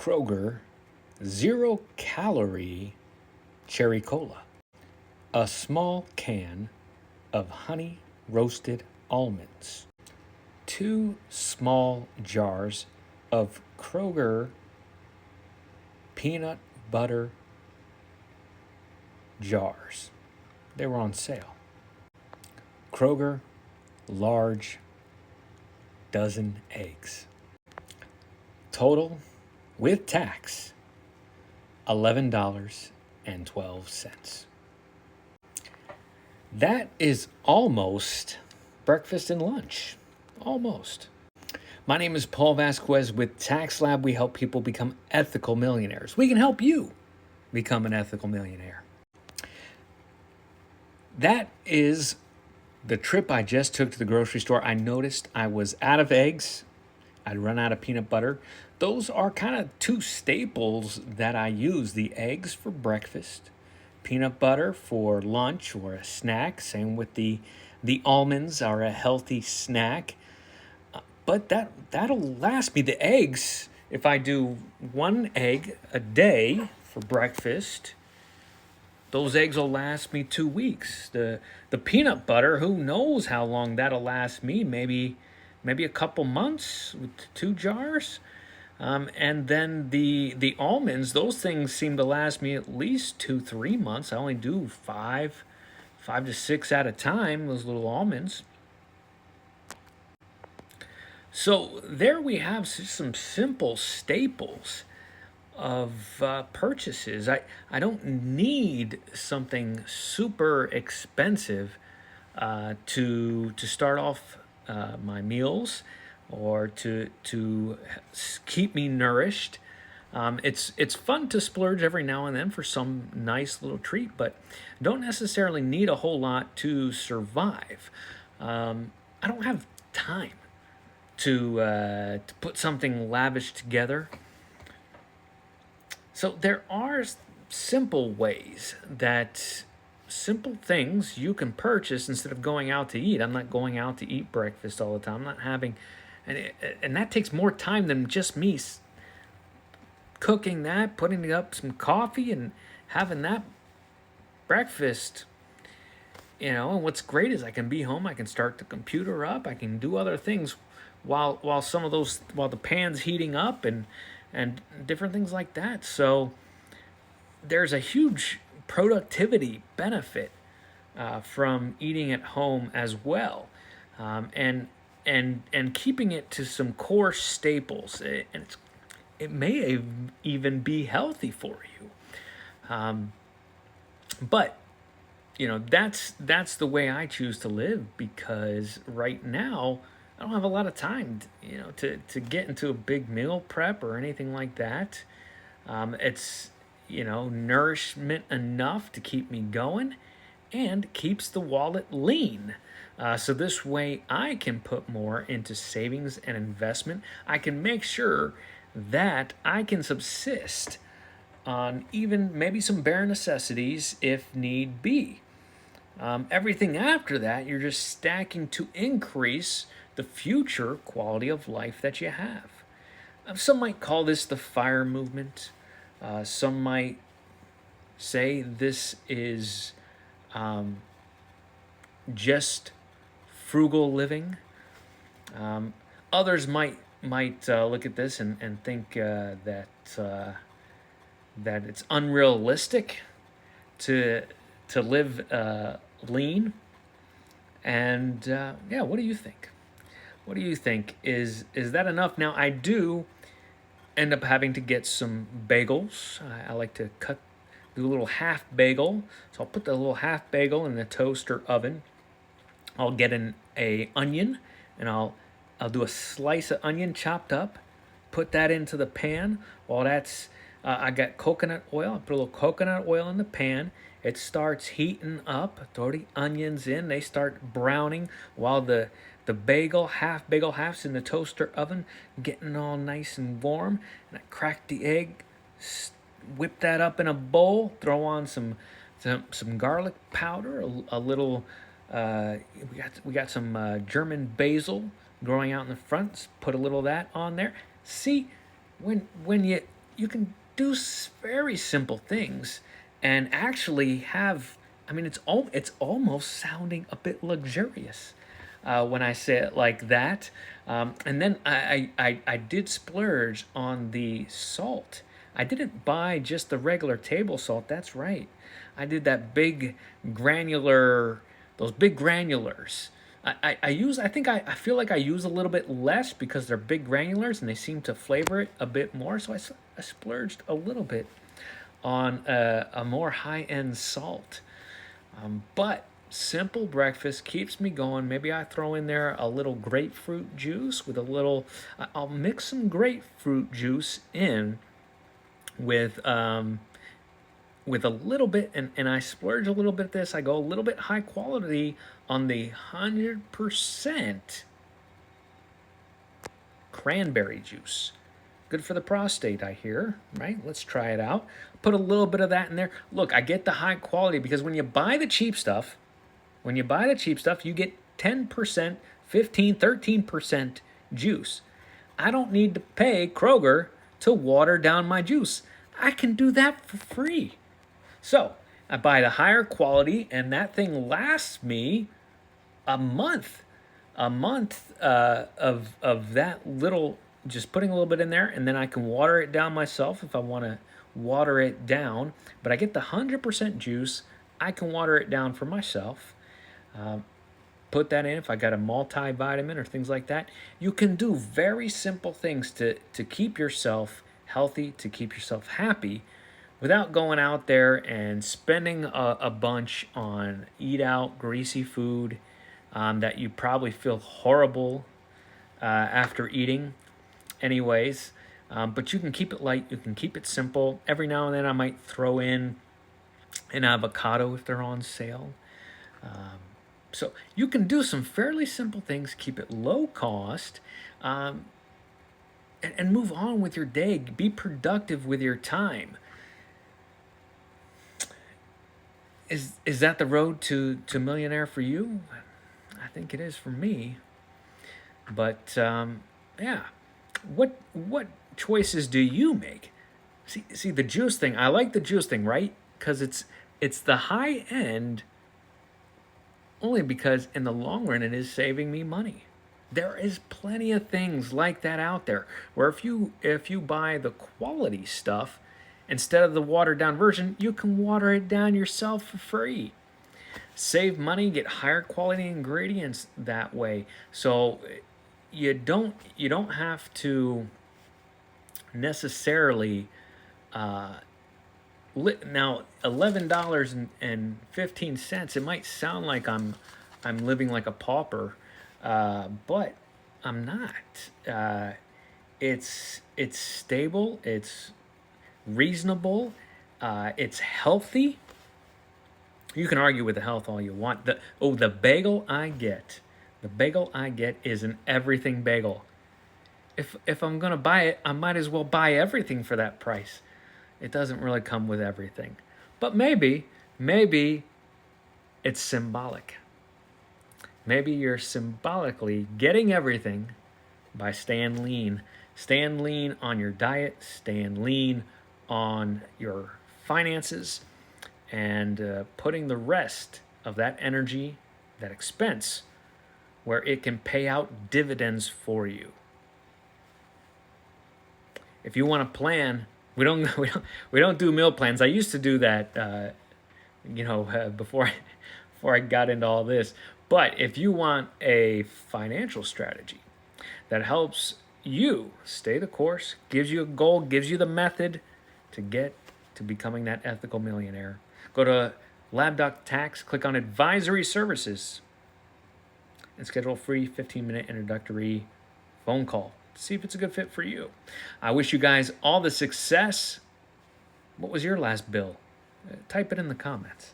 Kroger 0-calorie cherry cola, a small can of honey roasted almonds, 2 small jars of Kroger peanut butter jars. They were on sale. Kroger large dozen eggs. Total with tax, $11.12. That is almost breakfast and lunch. Almost. My name is Paul Vasquez with Tax Lab. We help people become ethical millionaires. We can help you become an ethical millionaire. That is the trip I just took to the grocery store. I noticed I was out of eggs. I'd run out of peanut butter. Those are kind of 2 staples that I use. The eggs for breakfast, peanut butter for lunch or a snack. Same with the almonds are a healthy snack. But that'll last me. The eggs, if I do 1 egg a day for breakfast, those eggs will last me 2 weeks. The peanut butter, who knows how long that'll last me? Maybe a couple months with 2 jars. And then the almonds, those things seem to last me at least 2-3 months. I only do 5 to 6 at a time, those little almonds. So there we have some simple staples of purchases. I don't need something super expensive to start off my meals or to keep me nourished. It's fun to splurge every now and then for some nice little treat, but don't necessarily need a whole lot to survive. I don't have time to put something lavish together. So there are simple ways simple things you can purchase instead of going out to eat. I'm not going out to eat breakfast all the time. I'm not having, and that takes more time than just me cooking that, putting up some coffee and having that breakfast. And what's great is I can be home, I can start the computer up, I can do other things while the pan's heating up and different things like that. So there's a huge productivity benefit from eating at home as well, and keeping it to some core staples. It may even be healthy for you, but that's the way I choose to live, because right now I don't have a lot of time, to get into a big meal prep or anything like that. It's nourishment enough to keep me going and keeps the wallet lean. So this way I can put more into savings and investment. I can make sure that I can subsist on even maybe some bare necessities if need be. Everything after that, you're just stacking to increase the future quality of life that you have. Some might call this the FIRE movement. Some might say this is just frugal living. Others might look at this and think that it's unrealistic to live lean. And what do you think? What do you think? Is that enough? Now, I do end up having to get some bagels. I like to do a little half bagel. So I'll put the little half bagel in the toaster oven. I'll get a onion, and I'll do a slice of onion chopped up, put that into the pan. While that's I got coconut oil. I put a little coconut oil in the pan. It starts heating up. Throw the onions in. They start browning while the bagel half's in the toaster oven, getting all nice and warm. And I crack the egg, whip that up in a bowl, throw on some garlic powder, a little. We got some German basil growing out in the front. Put a little of that on there. See, when you you can do very simple things and actually have, I mean, it's almost sounding a bit luxurious when I say it like that. And then I did splurge on the salt. I didn't buy just the regular table salt. That's right. I did that big granular, those big granulars. I feel like I use a little bit less because they're big granulars and they seem to flavor it a bit more. So I splurged a little bit on a more high-end salt. But simple breakfast keeps me going. Maybe I throw in there a little grapefruit juice with a little, I'll mix some grapefruit juice in with with a little bit, and I splurge a little bit this. I go a little bit high quality on the 100% cranberry juice. Good for the prostate, I hear, right? Let's try it out. Put a little bit of that in there. Look, I get the high quality because when you buy the cheap stuff, you get 10%, 15, 13% juice. I don't need to pay Kroger to water down my juice. I can do that for free. So I buy the higher quality, and that thing lasts me a month. Of that little, just putting a little bit in there, and then I can water it down myself if I want to water it down. But I get the 100% juice. I can water it down for myself. Put that in if I got a multivitamin or things like that. You can do very simple things to keep yourself healthy, to keep yourself happy, without going out there and spending a bunch on eat out, greasy food that you probably feel horrible after eating anyways. But you can keep it light, you can keep it simple. Every now and then I might throw in an avocado if they're on sale. So you can do some fairly simple things, keep it low cost, and move on with your day. Be productive with your time. Is that the road to millionaire for you? I think it is for me. But yeah, what choices do you make? See the juice thing. I like the juice thing, right? Because it's the high end. Only because in the long run it is saving me money. There is plenty of things like that out there where if you buy the quality stuff instead of the watered down version, you can water it down yourself for free. Save money, get higher quality ingredients that way. So you don't have to necessarily now $11.15. It might sound like I'm living like a pauper, but I'm not. It's stable. It's reasonable. It's healthy. You can argue with the health all you want. The bagel I get. The bagel I get is an everything bagel. If I'm gonna buy it, I might as well buy everything for that price. It doesn't really come with everything. But maybe it's symbolic. Maybe you're symbolically getting everything by staying lean. Staying lean on your diet, staying lean on your finances, and putting the rest of that energy, that expense, where it can pay out dividends for you. If you want to plan, we don't do meal plans. I used to do that, before I got into all this. But if you want a financial strategy that helps you stay the course, gives you a goal, gives you the method to get to becoming that ethical millionaire, go to lab.tax, click on advisory services, and schedule a free 15-minute introductory phone call. See if it's a good fit for you. I wish you guys all the success. What was your last bill? Type it in the comments.